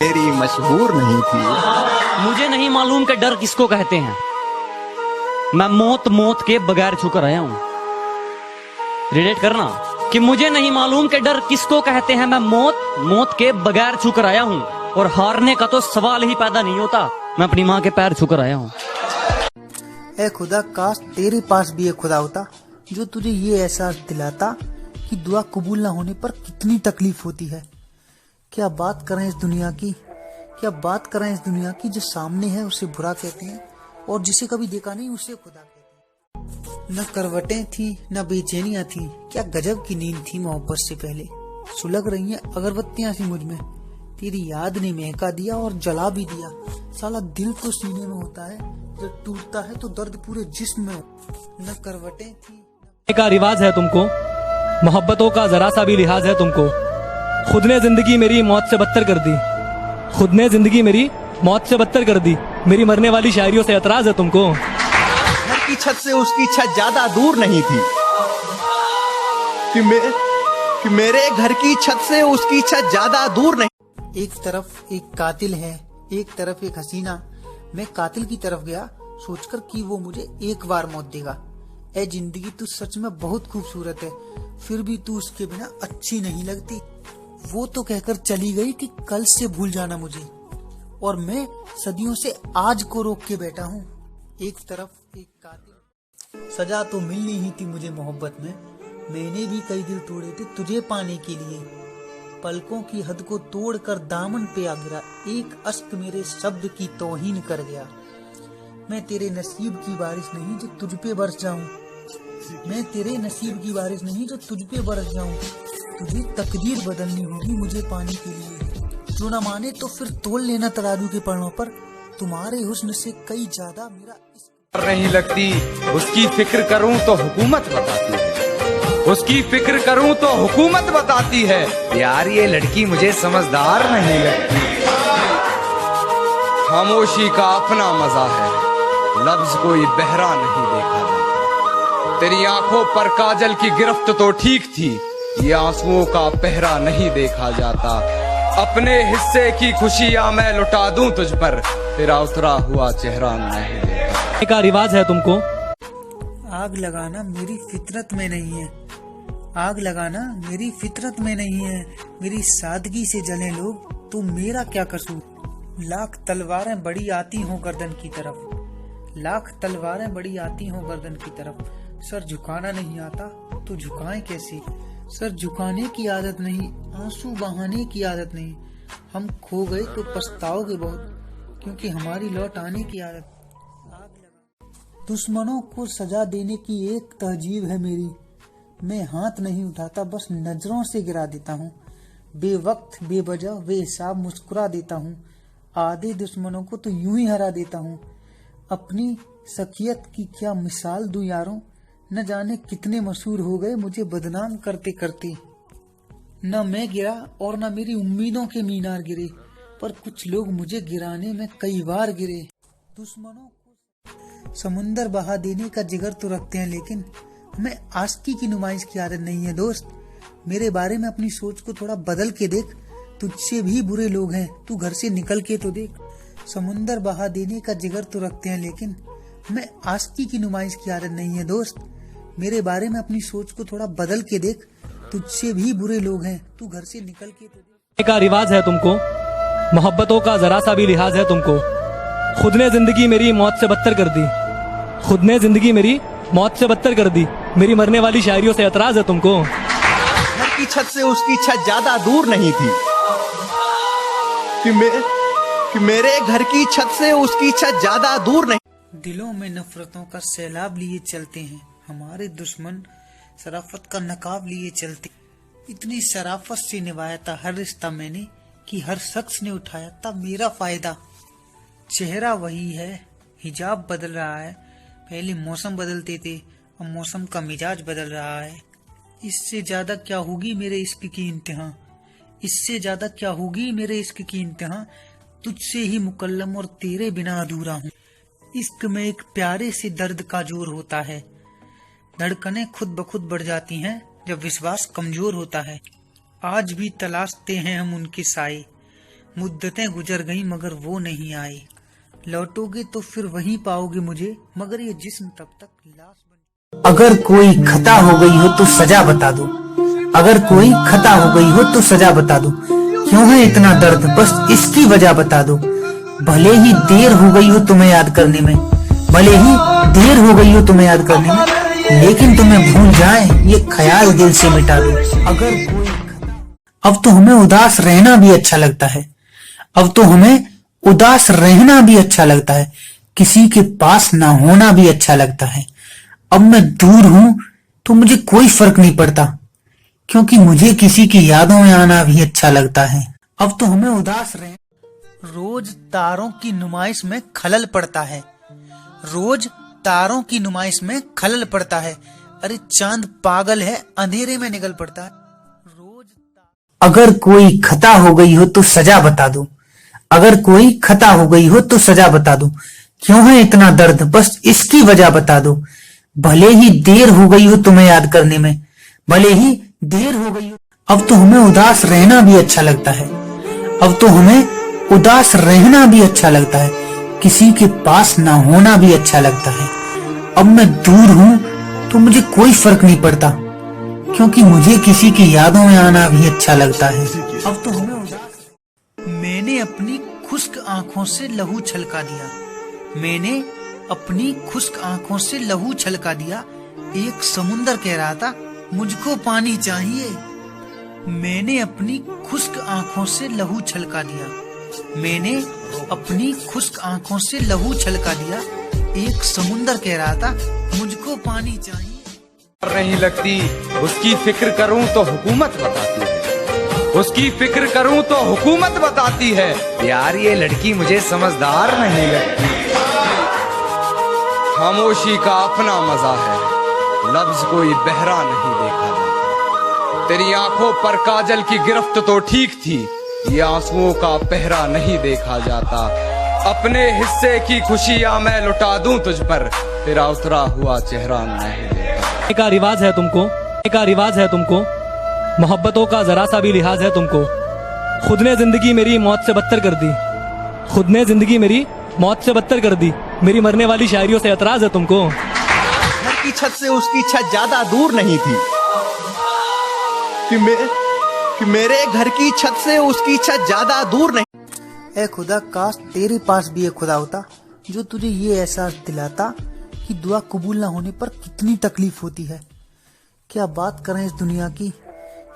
मेरी मशहूर नहीं थी। मुझे नहीं मालूम कि डर किसको कहते हैं। मैं मौत मौत के बगैर छूकर आया हूं। रिलेट करना कि मुझे नहीं मालूम कि डर किसको कहते हैं। मैं मौत मौत के बगैर छूकर आया हूं और हारने का तो सवाल ही पैदा नहीं होता। मैं अपनी माँ के पैर छूकर आया हूं। ऐ खुदा, काश तेरे पास भी एक खुदा होता जो तुझे ये एहसास दिलाता कि दुआ कबूल ना होने पर कितनी तकलीफ होती है। क्या बात करें इस दुनिया की, क्या बात करें इस दुनिया की। जो सामने है उसे बुरा कहते हैं और जिसे कभी देखा नहीं उसे खुदा कहते हैं। न करवटें थी न बेचैनियां थी, क्या गजब की नींद थी मोहब्बत से पहले। सुलग रही हैं अगरबत्तियां सी मुझ में, तेरी याद ने महका दिया और जला भी दिया। साला दिल तो सीने में होता है, जब टूटता है तो दर्द पूरे जिस्म में। न करवटें थी का रिवाज है तुमको, मोहब्बतों का जरा सा भी लिहाज है तुमको। खुद ने जिंदगी मेरी मौत से बदतर कर दी, खुद ने जिंदगी मेरी मौत से बदतर कर दी। मेरी मरने वाली शायरियों से एतराज है तुमको। घर की छत से उसकी छत ज्यादा दूर नहीं थी कि मेरे घर की छत से उसकी छत ज्यादा दूर नहीं। एक तरफ एक कातिल है, एक तरफ एक हसीना। मैं कातिल की तरफ गया सोचकर कि वो मुझे एक बार मौत देगा। ऐ जिंदगी तू सच में बहुत खूबसूरत है, फिर भी तू उसके बिना अच्छी नहीं लगती। वो तो कहकर चली गई कि कल से भूल जाना मुझे, और मैं सदियों से आज को रोक के बैठा हूँ। एक तरफ एक कातिल। सजा तो मिलनी ही थी मुझे मोहब्बत में, मैंने भी कई दिल तोड़े थे तुझे पाने के लिए। पलकों की हद को तोड़कर दामन पे आ गिरा, एक अश्क मेरे शब्द की तौहीन कर गया। मैं तेरे नसीब की बारिश नहीं जो तुझ पे बरस जाऊं, मैं तेरे नसीब की बारिश नहीं जो तुझ पे बरस जाऊं। तुझे तकदीर बदलनी होगी मुझे पाने के लिए, जो न माने तो फिर तोल लेना तराजू के पन्नों पर। तुम्हारे हुस्न से कई ज्यादा मेरा नहीं लगती, उसकी फिक्र करूं तो हुकूमत बताती है, उसकी फिक्र करूं तो हुकूमत बताती है। यार ये लड़की मुझे समझदार नहीं लगती। खामोशी का अपना मजा है, लफ्ज कोई बहरा नहीं देखा जाता। तेरी आंखों पर काजल की गिरफ्त तो ठीक थी, ये आंसुओं का पहरा नहीं देखा जाता। अपने हिस्से की खुशियां मैं लुटा दूं तुझ पर, तेरा उतरा हुआ चेहरा नहीं देखा। का रिवाज है तुमको। आग लगाना मेरी फितरत में नहीं है, आग लगाना मेरी फितरत में नहीं है। मेरी सादगी से जले लोग तो मेरा क्या कसूर। लाख तलवारें बड़ी आती हों गर्दन की तरफ, लाख तलवारें बड़ी आती हों गर्दन की तरफ। सर झुकाना नहीं आता तो झुकाएं कैसे। सर झुकाने की आदत नहीं, आंसू बहाने की आदत नहीं। हम खो गए तो पछताओगे बहुत, क्योंकि हमारी लौट आने की आदत। दुश्मनों को सजा देने की एक तहजीब है मेरी, मैं हाथ नहीं उठाता बस नजरों से गिरा देता हूँ। बेवक्त बेवजह बेहिसाब मुस्कुरा देता हूँ, आधे दुश्मनों को तो यूं ही हरा देता हूँ। अपनी सखियत की क्या मिसाल दूं यारों, न जाने कितने मशहूर हो गए मुझे बदनाम करते करते। न मैं गिरा और न मेरी उम्मीदों के मीनार गिरे, पर कुछ लोग मुझे गिराने में कई बार गिरे। दुश्मनों को समुंदर बहा देने का जिगर तो रखते हैं, लेकिन हमें आशिकी की नुमाइश की आदत नहीं है। दोस्त, मेरे बारे में अपनी सोच को थोड़ा बदल के देख, तुझसे भी बुरे लोग हैं, तू घर से निकल के तो देख। समुंदर बहा देने का जिगर तो रखते हैं, लेकिन हमें आशिकी की नुमाइश की आदत नहीं है। दोस्त, मेरे बारे में अपनी सोच को थोड़ा बदल के देख, तुझसे भी बुरे लोग हैं, तू घर से निकल के तो देख। का रिवाज है तुमको, मोहब्बतों का जरा सा भी लिहाज है तुमको। खुद ने जिंदगी मेरी मौत से बदतर कर दी, खुद ने जिंदगी मेरी मौत से बदतर कर दी। मेरी मरने वाली शायरियों से एतराज है तुमको। घर की छत से उसकी छत ज्यादा दूर नहीं थी कि मेरे घर की छत से उसकी छत ज्यादा दूर नहीं। दिलों में नफरतों का सैलाब लिए चलते हैं हमारे दुश्मन, शराफत का नकाब लिए चलते। इतनी शराफत से निभाया था हर रिश्ता मैंने कि हर शख्स ने उठाया था मेरा फायदा। चेहरा वही है, हिजाब बदल रहा है, पहले मौसम बदलते थे अब मौसम का मिजाज बदल रहा है। इससे ज्यादा क्या होगी मेरे इश्क की इंतहा, इससे ज्यादा क्या होगी मेरे इश्क की इंतहा। तुझसे ही मुकल्लम और तेरे बिना अधूरा हूँ। इश्क में एक प्यारे से दर्द का जोर होता है, धड़कनें खुद ब खुद बढ़ जाती हैं जब विश्वास कमजोर होता है। आज भी तलाशते हैं हम उनके साए, मुद्दतें गुजर गई मगर वो नहीं आई। लौटोगे तो फिर वहीं पाओगे मुझे, मगर ये जिस्म तब तक लाश बन। अगर कोई खता हो गई हो तो सजा बता दो, अगर कोई खता हो गई हो तो सजा बता दो। क्यों है इतना दर्द बस इसकी वजह बता दो। भले ही देर हो गई हो तुम्हें याद करने में, भले ही देर हो गई हो तुम्हें याद करने में, लेकिन तुम्हें भूल जाए ये ख्याल दिल से मिटा दो। अगर कोई अब तो हमें उदास रहना भी अच्छा लगता है, अब तो हमें उदास रहना भी अच्छा लगता है, किसी के पास ना होना भी अच्छा लगता है। अब मैं दूर हूं तो मुझे कोई फर्क नहीं पड़ता, क्योंकि मुझे किसी की यादों में आना भी अच्छा लगता है। अब तो हमें उदास रह। रोज तारों की नुमाइश में खलल पड़ता है, रोज तारों की नुमाइश में खलल पड़ता है। अरे चांद पागल है, अंधेरे में निकल पड़ता है। अगर कोई खता हो गई हो तो सजा बता दो, अगर कोई खता हो गई हो तो सजा बता दो। क्यों है इतना दर्द बस इसकी वजह बता दो। भले ही देर हो गई हो तुम्हें याद करने में, भले ही देर हो गई हो। अब तो हमें उदास रहना भी अच्छा लगता है, अब तो हमें उदास रहना भी अच्छा लगता है, किसी के पास ना होना भी अच्छा लगता है। अब मैं दूर हूं तो मुझे कोई फर्क नहीं पड़ता, क्योंकि मुझे किसी की यादों में आना भी अच्छा लगता है। अब तो हमें मैंने अपनी खुश्क आंखों से लहू छलका दिया, मैंने अपनी खुश्क आंखों से लहू छलका दिया। एक समुंदर कह रहा था मुझको पानी चाहिए। मैंने अपनी खुश्क आंखों से लहू छलका दिया, मैंने अपनी खुश्क आंखों से लहू छलका दिया। एक समुंदर कह रहा था मुझको पानी चाहिए। नहीं लगती उसकी फिक्र करूं तो हुकूमत बताती है, उसकी फिक्र करूं तो हुकूमत बताती है। यार ये लड़की मुझे समझदार नहीं लगती। खामोशी का अपना मजा है, लफ्ज कोई बहरा नहीं देखा जाता। तेरी आंखों पर काजल की गिरफ्त तो ठीक थी, ये आंसुओं का पहरा नहीं देखा जाता। अपने हिस्से की खुशियां मैं लुटा दूं तुझ पर, तेरा उतरा हुआ चेहरा नहीं देखा। का रिवाज है तुमको, का रिवाज है तुमको, मोहब्बतों का जरा सा भी लिहाज है तुमको। खुद ने जिंदगी मेरी मौत से बदतर कर दी, खुद ने जिंदगी मेरी मौत से बदतर कर दी। मेरी मरने वाली शायरियों से एतराज है तुमको। घर की छत से उसकी छत ज्यादा दूर नहीं थी कि मेरे घर की छत से उसकी छत ज्यादा दूर नहीं। ऐ खुदा काश तेरे पास भी एक खुदा होता जो तुझे ये एहसास दिलाता कि दुआ कबूल ना होने पर कितनी तकलीफ होती है। क्या बात करें इस दुनिया की,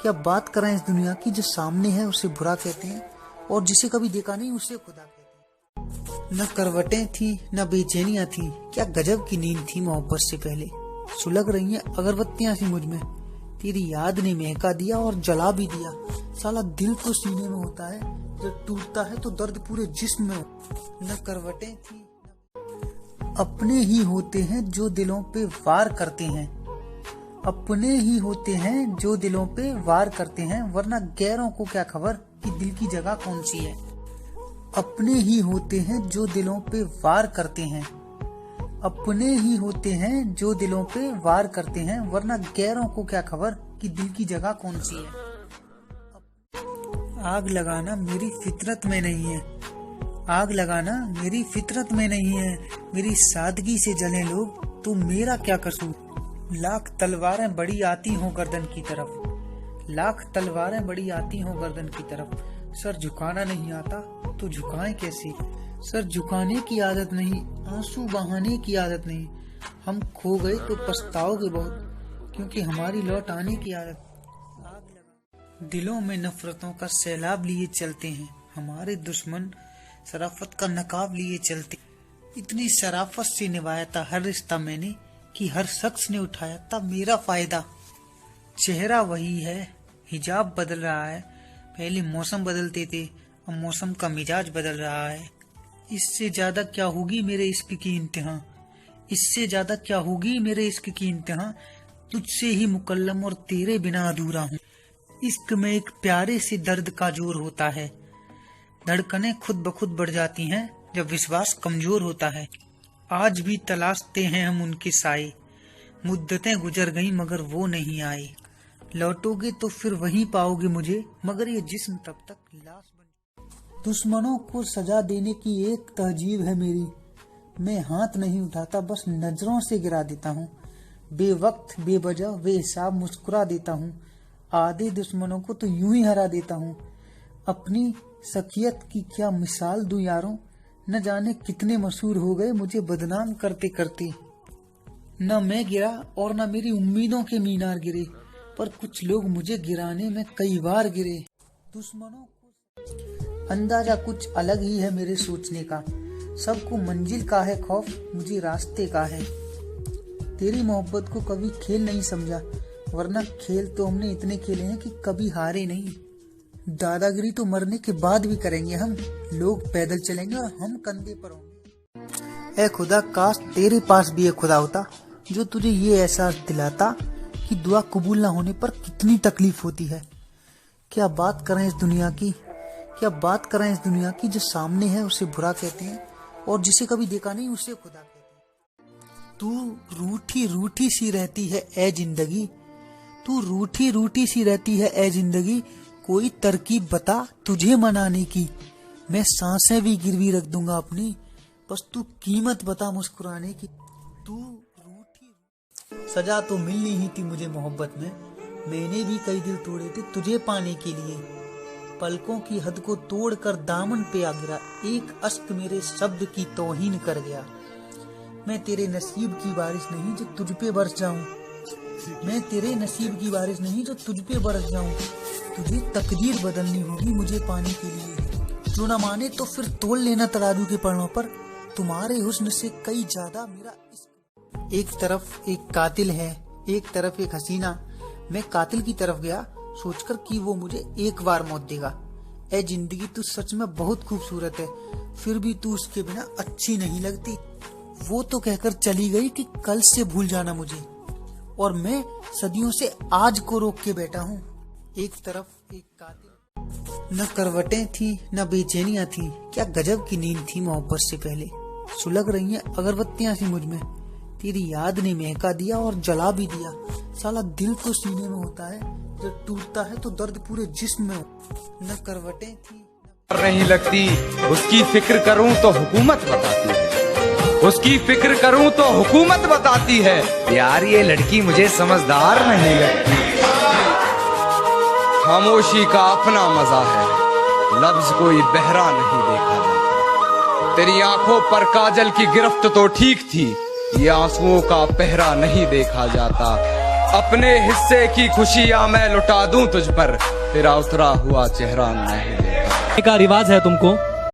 क्या बात करें इस दुनिया की, जो सामने है उसे बुरा कहते हैं और जिसे कभी देखा नहीं उसे खुदा कहते हैं। न करवटें थी न बेचैनियां थी, क्या गजब की नींद थी मोहब्बत से पहले। सुलग रही हैं अगरबत्तियां सी मुझ में, तेरी याद ने महका दिया और जला भी दिया। साला दिल तो सीने में होता है, जब टूटता है तो दर्द पूरे जिस्म में। न करवटें थी, अपने ही होते हैं जो दिलों पे वार करते हैं, अपने ही होते हैं जो दिलों पे वार करते हैं, वरना गैरों को क्या खबर कि दिल की जगह कौन सी है। अपने ही होते हैं जो दिलों पे वार करते हैं, अपने ही होते हैं जो दिलों पे वार करते हैं, वरना गैरों को क्या खबर कि दिल की जगह कौन सी है। आग लगाना मेरी फितरत में नहीं है, आग लगाना मेरी फितरत में नहीं है, मेरी सादगी से जले लोग तो मेरा क्या कसूर। लाख तलवारें बड़ी आती हों गर्दन की तरफ, लाख तलवारें बड़ी आती हों गर्दन की तरफ, सर झुकाना नहीं आता तो झुकाएं कैसे। सर झुकाने की आदत नहीं, आंसू बहाने की आदत नहीं, हम खो गए तो पछताओगे बहुत, क्योंकि हमारी लौट आने की आदत। दिलों में नफरतों का सैलाब लिए चलते हैं, हमारे दुश्मन शराफत का नकाब लिए चलते। इतनी शराफत से निभाया था हर रिश्ता मैंने कि हर शख्स ने उठाया था मेरा फायदा। चेहरा वही है, हिजाब बदल रहा है, पहले मौसम बदलते थे अब मौसम का मिजाज बदल रहा है। इससे ज्यादा क्या होगी मेरे इश्क की इंतहा, इससे ज्यादा क्या होगी मेरे इश्क की इंतहा, तुझसे ही मुकल्लम और तेरे बिना अधूरा हूँ। इश्क में एक प्यारे से दर्द का जोर होता है, धड़कनें खुद ब खुद बढ़ जाती हैं जब विश्वास कमजोर होता है। आज भी तलाशते हैं हम उनके साए, मुद्दतें गुजर गई मगर वो नहीं आए। लौटोगे तो फिर वहीं पाओगे मुझे, मगर ये जिस्म तब तक लाश बन। दुश्मनों को सजा देने की एक तहजीब है मेरी। मैं हाथ नहीं उठाता, बस नजरों से गिरा देता हूँ। बेवक्त बेवजह बेहिसाब मुस्कुरा देता हूँ। आधे दुश्मनों को तो यूं ही हरा देता हूँ। अपनी सखियत की क्या मिसाल दूं यारों, न जाने कितने मशहूर हो गए मुझे बदनाम करते करते। न मैं गिरा और न मेरी उम्मीदों के मीनार गिरे, पर कुछ लोग मुझे गिराने में कई बार गिरे। दुश्मनों को अंदाजा कुछ अलग ही है मेरे सोचने का। सबको मंजिल का है खौफ, मुझे रास्ते का है। तेरी मोहब्बत को कभी खेल नहीं समझा, वरना खेल तो हमने इतने खेले हैं कि कभी हारे नहीं। दादागिरी तो मरने के बाद भी करेंगे हम। लोग पैदल चलेंगे और हम कंधे पर होंगे। ऐ खुदा, काश तेरे पास भी एक खुदा होता जो तुझे ये एहसास दिलाता कि दुआ कबूल ना होने पर कितनी तकलीफ होती है। क्या बात करें इस दुनिया की, क्या बात करें इस दुनिया की। जो सामने है उसे बुरा कहते हैं और जिसे कभी देखा नहीं उसे खुदा कहते हैं। तू रूठी रूठी सी रहती है ऐ जिंदगी, तू रूठी रूठी सी रहती है ऐ जिंदगी। कोई तरकीब बता तुझे मनाने की, मैं सांसें भी गिरवी रख दूंगा अपनी, बस तू कीमत बता मुस्कुराने की। तू रूठी सजा तो मिलनी ही थी मुझे मोहब्बत में, मैंने भी कई दिल तोड़े थे तुझे पाने के लिए। पलकों की हद को तोड़कर दामन पे आ गिरा, एक अश्क मेरे शब्द की तौहीन कर गया। मैं तेरे नसीब की बारिश नहीं जो तुझ पे बरस जाऊं, मैं तेरे नसीब की बारिश नहीं जो तुझ पे बरस जाऊं। तुझे तकदीर बदलनी होगी मुझे पाने के लिए। जो न माने तो फिर तोड़ लेना तराजू के पन्नों पर, तुम्हारे हुस्न से कई ज्यादा मेरा इश्क। एक तरफ एक कातिल है, एक तरफ एक हसीना। मैं कातिल की तरफ गया सोचकर कि वो मुझे एक बार मौत देगा। ऐ जिंदगी तू सच में बहुत खूबसूरत है, फिर भी तू उसके बिना अच्छी नहीं लगती। वो तो कहकर चली गई कि कल से भूल जाना मुझे, और मैं सदियों से आज को रोक के बैठा हूँ। एक तरफ एक कातिल। न करवटें थी न बेचैनियां थी, क्या गजब की नींद थी मोहब्बत से पहले। सुलग रही हैं अगरबत्तियां सी मुझ में, तेरी याद ने महका दिया और जला भी दिया। साला दिल तो सीने में होता है, जब टूटता है तो दर्द पूरे जिस्म में। न करवटें थी नहीं लगती, उसकी फिक्र करूं तो हुकूमत बताती है, उसकी फिक्र करूं तो हुकूमत बताती है। यार ये लड़की मुझे समझदार नहीं लगती। खामोशी का अपना मजा है, लफ्ज कोई बहरा नहीं देखा जाता। तेरी आंखों पर काजल की गिरफ्त तो ठीक थी, ये आंसुओं का पहरा नहीं देखा जाता। अपने हिस्से की खुशियां मैं लुटा दूं तुझ पर, तेरा उतरा हुआ चेहरा नहीं देखा। का रिवाज है तुमको